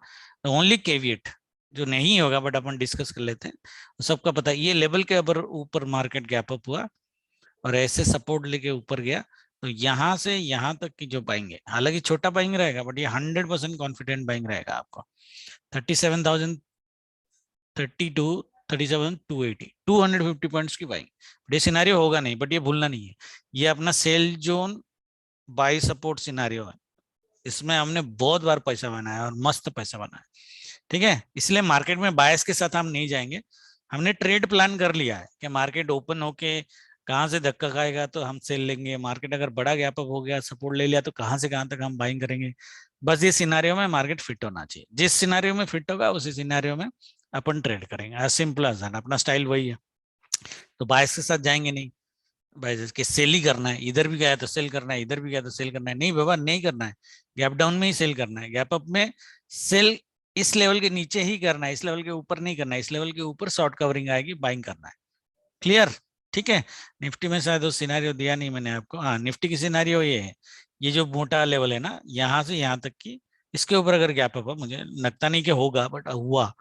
ओनली केविएट जो नहीं होगा, बट अपन डिस्कस कर लेते हैं। सबका पता है ये लेवल के अगर ऊपर मार्केट गैप अप हुआ और ऐसे सपोर्ट लेके ऊपर गया, तो यहाँ से यहाँ तक की जो पाएंगे, हालांकि छोटा बाइंग रहेगा, बट ये 100% कॉन्फिडेंट बाइंग रहेगा आपको। 37,032, 37,280, 250 पॉइंट्स की बाइंग। ये सिनारियो होगा नहीं, बट ये भूलना नहीं है, ये अपना sell zone by support scenario है। इसमें हमने बहुत बार पैसा बनाया और मस्त पैसा बनाया, ठीक है। इसलिए मार्केट में बायस के साथ हम नहीं जाएंगे। हमने ट्रेड प्लान कर लिया है कि मार्केट ओपन होके कहां से धक्का खाएगा तो हम सेल लेंगे, मार्केट अगर बड़ा गैप अप हो गया सपोर्ट ले लिया तो कहां से कहां तक हम बाइंग करेंगे। बस ये सिनारियो में मार्केट फिट होना चाहिए, जिस सिनारियो में फिट होगा उसी सिनारियो में अपन ट्रेड करेंगे। एज सिंपल एज दैट, अपना स्टाइल वही है। तो बायस के साथ जाएंगे नहीं, भाई कि सेल ही करना है, इधर भी गया तो सेल करना है, इधर भी गया तो सेल करना है, नहीं बाबा नहीं करना है। गैप डाउन में ही सेल करना है, गैप अप में सेल इस लेवल के नीचे ही करना है, इस लेवल के ऊपर नहीं करना है। इस लेवल के ऊपर शॉर्ट कवरिंग आएगी, बाइंग करना है। क्लियर, ठीक है। निफ्टी में शायद वो सिनारियो दिया नहीं मैंने आपको। हाँ, निफ्टी की सिनारियो ये है, ये जो मोटा लेवल है ना यहाँ से यहाँ तक की, इसके ऊपर अगर गैप अप, मुझे लगता नहीं कि होगा, बट हुआ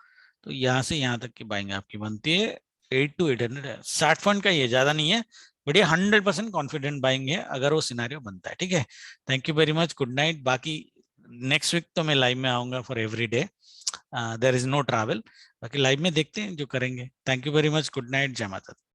तो यहाँ से यहाँ तक की बाइंग आपकी बनती है 8 to 800 है। 60 पॉइंट का ये ज्यादा नहीं है, बट ये 100% कॉन्फिडेंट बाइंग है अगर वो सिनारियो बनता है, ठीक है। Thank you very much, good night. बाकी नेक्स्ट वीक तो मैं लाइव में आऊंगा for every day, there is no travel. बाकी लाइव में देखते हैं जो करेंगे। Thank you very much, good night, जय माता दी।